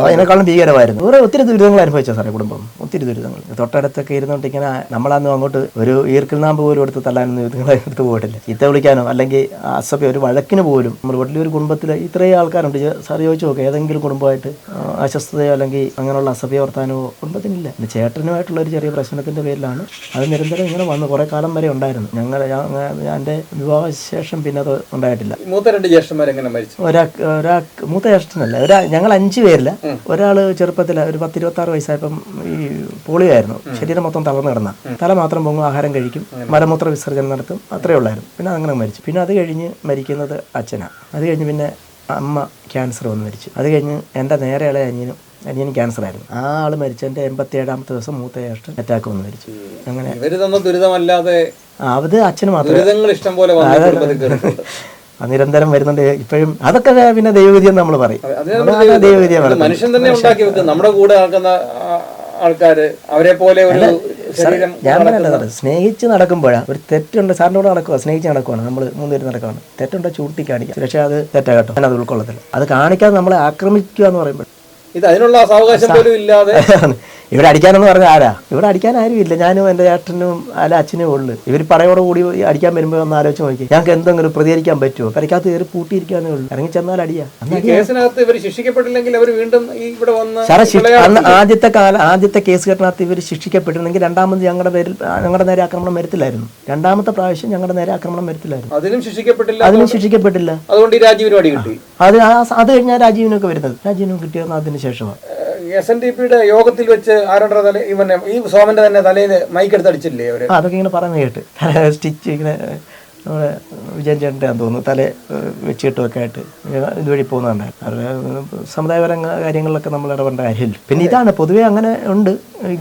അതിനേക്കാളും ഭീകരമായിരുന്നു. വേറെ ഒത്തിരി ദുരിതങ്ങൾ അനുഭവിച്ച സാറേ കുടുംബം, ഒത്തിരി ദുരിതങ്ങൾ. തൊട്ടടുത്തൊക്കെ ഇരുന്നോണ്ട് ഇങ്ങനെ നമ്മളന്ന് അങ്ങോട്ട് ഒരു ഈർക്കിൽനാമ്പ് പോലും എടുത്ത് തള്ളാനൊന്നും ഇതുങ്ങളെ എടുത്ത് പോയിട്ടില്ല. ചീത്ത വിളിക്കാനോ അല്ലെങ്കിൽ അസഭ്യം ഒരു വഴക്കിന് പോലും. നമ്മൾ വലിയൊരു കുടുംബത്തിൽ ഇത്രയും ആൾക്കാരുണ്ട്. സാർ ചോദിച്ചു നോക്കുക, ഏതെങ്കിലും കുടുംബമായിട്ട് അസ്വസ്ഥതയോ അല്ലെങ്കിൽ അങ്ങനെയുള്ള അസഭ്യ വർത്താനോ കുടുംബത്തിനില്ല. എൻ്റെ ചേട്ടനുമായിട്ടുള്ള ഒരു ചെറിയ പ്രശ്നത്തിന്റെ പേരിലാണ് അത് നിരന്തരം ഇങ്ങനെ വന്ന് കുറെ കാലം വരെ ഉണ്ടായിരുന്നു. എൻ്റെ വിവാഹശേഷം പിന്നെ അത് ഉണ്ടായിട്ടില്ല. മൂത്ത ജ്യേഷ്ഠനല്ല, ഞങ്ങൾ 5 പേരില്ല. ഒരാള് ചെറുപ്പത്തിൽ ഒരു 10-26 വയസ്സായപ്പം ഈ പോളിയോ ആയിരുന്നു, ശരീരം മൊത്തം തളർന്നു കിടന്ന, തല മാത്രം പൊങ്ങും, ആഹാരം കഴിക്കും, മലമൂത്ര വിസർജനം നടത്തും, അത്രേ ഉള്ളായിരുന്നു. പിന്നെ അങ്ങനെ മരിച്ചു. പിന്നെ അത് കഴിഞ്ഞ് മരിക്കുന്നത് അച്ഛനാണ്. അത് കഴിഞ്ഞ് പിന്നെ അമ്മ ക്യാൻസർ വന്ന് മരിച്ചു. അത് കഴിഞ്ഞ് എൻ്റെ നേരെയുള്ള അനിയൻ ക്യാൻസർ ആയിരുന്നു. ആ ആള് മരിച്ചതിന്റെ 87ാമത്തെ ദിവസം മൂത്ത ജ്യേഷ്ഠൻ അറ്റാക്ക് വന്ന് മരിച്ചു. അങ്ങനെ അത് അച്ഛന് മാത്രമേ നിരന്തരം വരുന്നുണ്ട് ഇപ്പോഴും. അതൊക്കെ പിന്നെ ദൈവവിധിയെന്ന് നമ്മൾ പറയും. ദൈവവിധിയാണ്. മനുഷ്യൻ തന്നെ ഉണ്ടാക്കി വെക്കും. നമ്മുടെ കൂടെ നടക്കുന്ന ആൾക്കാര് അവരെ പോലെ ഞാൻ പറയണ്ടത് സ്നേഹിച്ച് നടക്കുമ്പോഴാണ് ഒരു തെറ്റുണ്ട്. സാറിൻ്റെ കൂടെ നടക്കുക, സ്നേഹിച്ച് നടക്കുവാണ്, നമ്മൾ 3 പേര് നടക്കുകയാണ്. തെറ്റുണ്ടോ ചൂട്ടി കാണിക്കുക, പക്ഷേ അത് തെറ്റാകട്ടോ, ഞാൻ അത് ഉൾക്കൊള്ളത്തില്ല. അത് കാണിക്കാതെ നമ്മളെ ആക്രമിക്കുക എന്ന് പറയുമ്പോൾ ഇത് അതിനുള്ള സാവകാശം പോലും ഇല്ലാതെ ഇവിടെ അടിക്കാനെന്ന് പറഞ്ഞാൽ ആരാ? ഇവിടെ അടിക്കാൻ ആരും ഇല്ല. ഞാനും എൻ്റെ ചേട്ടനും അല്ല അച്ഛനും ഉള്ളു. ഇവർ പടയോടെ കൂടി അടിക്കാൻ വരുമ്പോൾ ഒന്ന് ആലോചിച്ച് നോക്കി, ഞങ്ങൾക്ക് എന്തെങ്കിലും പ്രതികരിക്കാൻ പറ്റുമോ? പെരക്കകത്ത് കയറി പൂട്ടിയിരിക്കാനേ ഉള്ളൂ, ഇറങ്ങി ചെന്നാൽ അടിയാ. ആദ്യത്തെ കേസ് കെട്ടിനകത്ത് ഇവർ ശിക്ഷിക്കപ്പെട്ടിരുന്നെങ്കിൽ രണ്ടാമത് ഞങ്ങളുടെ നേരെ ആക്രമണം വരത്തില്ലായിരുന്നു. രണ്ടാമത്തെ പ്രാവശ്യം ഞങ്ങളുടെ നേരെ ആക്രമണം വരത്തില്ലായിരുന്നു. അതിനും ശിക്ഷിക്കപ്പെട്ടില്ല. അത് കഴിഞ്ഞാൽ രാജീവിനൊക്കെ വരുന്നത്. രാജീവിനും കിട്ടിയത് അതിന് ശേഷമാണ്. SNDP-യുടെ യോഗത്തിൽ വെച്ച് ആരുടെ തല ഈ സോമന്റെ തന്നെ തലയിൽ മൈക്കെടുത്ത് അടിച്ചില്ലേ അവര്? അതൊക്കെ ഇങ്ങനെ പറയുന്നത് കേട്ട്, സ്റ്റിച്ച് ഇങ്ങനെ നമ്മുടെ വിജയൻ ചേട്ടൻ്റെ തോന്നുന്നു തല വെച്ചിട്ടൊക്കെ ആയിട്ട് ഇതുവഴി പോകുന്നുണ്ടായിരുന്നു. അവരുടെ സമുദായപരമായ കാര്യങ്ങളിലൊക്കെ നമ്മൾ ഇടപെടേണ്ട കാര്യമില്ല. പിന്നെ ഇതാണ് പൊതുവേ അങ്ങനെ ഉണ്ട്.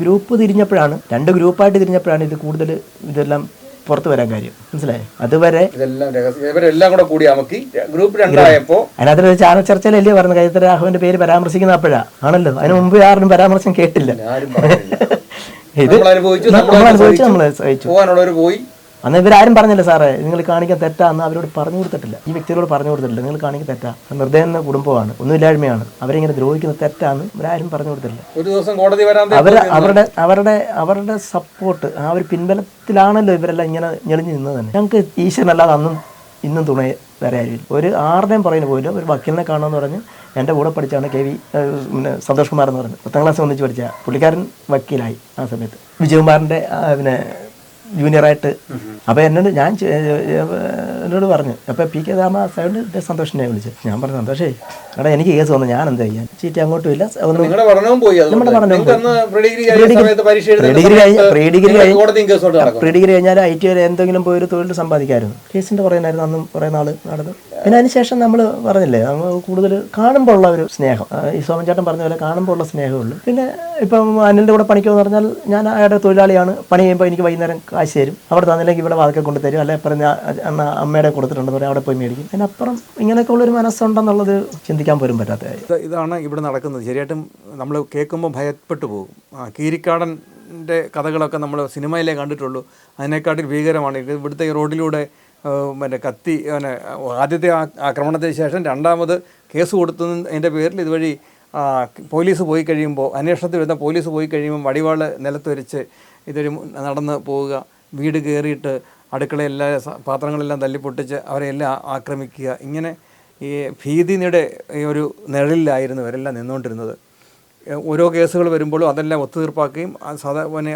ഗ്രൂപ്പ് തിരിഞ്ഞപ്പോഴാണ്, 2 ഗ്രൂപ്പായിട്ട് തിരിഞ്ഞപ്പോഴാണ് ഇത് കൂടുതൽ ഇതെല്ലാം പുറത്തു വരാൻ കാര്യം. മനസ്സിലായി? അതുവരെ അതിനകത്തൊരു ചാനൽ ചർച്ചയിലല്ലേ പറഞ്ഞു കൈത്തറി രാഘവന്റെ പേര് പരാമർശിക്കുന്ന അപ്പോഴാ ആണല്ലോ. അതിന് മുമ്പ് ആരും പരാമർശം കേട്ടില്ല. ഇത് നമ്മൾ അനുഭവിച്ചു, നമ്മൾ സഹിച്ചു. അന്ന് ഇവരാരും പറഞ്ഞില്ല സാറേ നിങ്ങൾ കാണിക്കാൻ തെറ്റാന്ന് അവരോട് പറഞ്ഞു കൊടുത്തിട്ടില്ല, ഈ വ്യക്തികളോട് പറഞ്ഞു കൊടുത്തിട്ടില്ല. നിങ്ങൾ കാണിക്കാൻ തെറ്റാ, നിർദ്ദയന കുടുംബമാണ്, ഒന്നുമില്ലായ്മയാണ്, അവരിങ്ങനെ ദ്രോഹിക്കുന്നത് തെറ്റാന്ന് ഇവരാരും പറഞ്ഞു കൊടുത്തിട്ടില്ല. ഒരു ദിവസം കോടതി വരാൻ അവരുടെ സപ്പോർട്ട്, ആ ഒരു പിൻബലത്തിലാണല്ലോ ഇവരെല്ലാം ഇങ്ങനെ ഞെളിഞ്ഞ് നിന്നത് തന്നെ. ഞങ്ങൾക്ക് ഈശ്വരനല്ലാതെ അന്നും ഇന്നും തുണ വേറെ ആരും. ഒരു ആരുടെയും പറയുന്ന പോലും ഒരു വക്കീലിനെ കാണുമെന്ന് പറഞ്ഞ് എൻ്റെ കൂടെ പഠിച്ചാണ് KV സന്തോഷ് കുമാർ എന്ന് പറഞ്ഞത്, 10ാം ക്ലാസ് ഒന്നിച്ച് പഠിച്ച പുള്ളിക്കാരൻ വക്കീലായി ആ സമയത്ത്, വിജയകുമാറിൻ്റെ ജൂനിയറായിട്ട്. അപ്പോൾ എന്നോട് പറഞ്ഞു, അപ്പോൾ PK ദാമോദരൻ സന്തോഷിനെ വിളിച്ചു. ഞാൻ പറഞ്ഞു, സന്തോഷേ എടാ എനിക്ക് കേസ് വന്നു, ഞാൻ എന്താ ചെയ്യാൻ, ചീറ്റ് അങ്ങോട്ടും ഇല്ല, നമ്മുടെ പഠനവും പോയി. പ്രീ ഡിഗ്രി കഴിഞ്ഞാൽ IT വരെ എന്തെങ്കിലും പോയി ഒരു തൊഴിൽ സമ്പാദിക്കാമായിരുന്നു. കേസിൻ്റെ പറയുന്നായിരുന്നു അന്നും കുറേ നാൾ നടന്നു. പിന്നെ അതിനുശേഷം നമ്മൾ പറഞ്ഞില്ലേ, നമ്മൾ കൂടുതൽ കാണുമ്പോൾ ഉള്ള ഒരു സ്നേഹം, ഈ സോമൻ ചേട്ടൻ പറഞ്ഞ പോലെ കാണുമ്പോൾ ഉള്ള സ്നേഹമുള്ളൂ. പിന്നെ ഇപ്പം അനിലിൻ്റെ കൂടെ പണിക്കുമെന്ന് പറഞ്ഞാൽ ഞാൻ അയാളുടെ തൊഴിലാളിയാണ്, പണി ചെയ്യുമ്പോൾ എനിക്ക് വൈകുന്നേരം കാശ് തരും, അവിടെ തന്നില്ലെങ്കിൽ ഇവിടെ വാതൊക്കെ കൊണ്ട് തരും, അല്ലെ പറഞ്ഞ അമ്മയുടെ കൊടുത്തിട്ടുണ്ടെന്ന് പറഞ്ഞാൽ അവിടെ പോയി മേടിക്കും. അതിനപ്പുറം ഇങ്ങനെയൊക്കെ ഉള്ളൊരു മനസ്സുണ്ടെന്നുള്ളത് ചിന്തിക്കാൻ പോലും പറ്റാത്ത കാര്യം. ഇതാണ് ഇവിടെ നടക്കുന്നത്. ശരിയായിട്ടും നമ്മൾ കേൾക്കുമ്പോൾ ഭയപ്പെട്ടു പോകും. കീരിക്കാടൻ്റെ കഥകളൊക്കെ നമ്മൾ സിനിമയിലേ കണ്ടിട്ടുള്ളൂ, അതിനെക്കാട്ടിൽ ഭീകരമാണ്. ഇവിടുത്തെ ഈ റോഡിലൂടെ കത്തി ആദ്യത്തെ ആക്രമണത്തിന് ശേഷം രണ്ടാമത് കേസ് കൊടുത്തതിൻ്റെ പേരിൽ ഇതുവഴി പോലീസ് പോയി കഴിയുമ്പോൾ, അന്വേഷണത്തിൽ വരുന്ന പോലീസ് പോയി കഴിയുമ്പോൾ വടിവാൾ നിലത്ത് വെച്ച് ഇതൊരു നടന്ന് പോവുക, വീട് കയറിയിട്ട് അടുക്കളയെല്ലാം പാത്രങ്ങളെല്ലാം തല്ലിപ്പൊട്ടിച്ച് അവരെല്ലാം ആക്രമിക്കുക. ഇങ്ങനെ ഈ ഭീതിയുടെ ഒരു നിഴലിലായിരുന്നു ഇവരെല്ലാം നിന്നുകൊണ്ടിരുന്നത്. ഓരോ കേസുകൾ വരുമ്പോഴും അതെല്ലാം ഒത്തുതീർപ്പാക്കുകയും സാധാരണ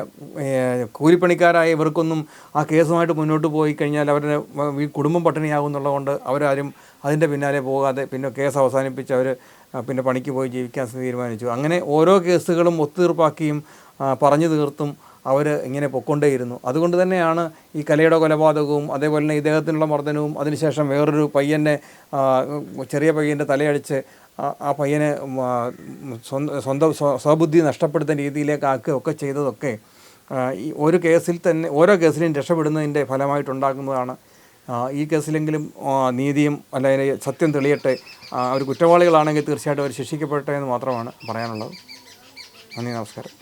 കൂലിപ്പണിക്കാരായ ഇവർക്കൊന്നും ആ കേസുമായിട്ട് മുന്നോട്ട് പോയി കഴിഞ്ഞാൽ അവരുടെ കുടുംബം പട്ടിണിയാകും എന്നുള്ളതുകൊണ്ട് അവരാരും അതിൻ്റെ പിന്നാലെ പോകാതെ പിന്നെ കേസ് അവസാനിപ്പിച്ച് അവർ പിന്നെ പണിക്ക് പോയി ജീവിക്കാൻ തീരുമാനിച്ചു. അങ്ങനെ ഓരോ കേസുകളും ഒത്തുതീർപ്പാക്കിയും പറഞ്ഞു തീർത്തും അവർ ഇങ്ങനെ പൊക്കൊണ്ടേയിരുന്നു. അതുകൊണ്ട് തന്നെയാണ് ഈ കലയുടെ കൊലപാതകവും അതേപോലെ തന്നെ ഇദ്ദേഹത്തിനുള്ള മർദ്ദനവും അതിനുശേഷം വേറൊരു പയ്യനെ, ചെറിയ പയ്യൻ്റെ തലയടിച്ച് ആ പയ്യനെ സ്വന്തം സ്വബുദ്ധി നഷ്ടപ്പെടുത്തുന്ന രീതിയിലേക്ക് ആക്കുകയൊക്കെ ചെയ്തതൊക്കെ ഈ ഓരോ കേസിലും രക്ഷപ്പെടുന്നതിൻ്റെ ഫലമായിട്ടുണ്ടാകുന്നതാണ്. ഈ കേസിലെങ്കിലും നീതിയും അല്ലെങ്കിൽ സത്യം തെളിയട്ടെ, അവർ കുറ്റവാളികളാണെങ്കിൽ തീർച്ചയായിട്ടും അവർ ശിക്ഷിക്കപ്പെട്ടെ എന്ന് മാത്രമാണ് പറയാനുള്ളത്. നന്ദി, നമസ്കാരം.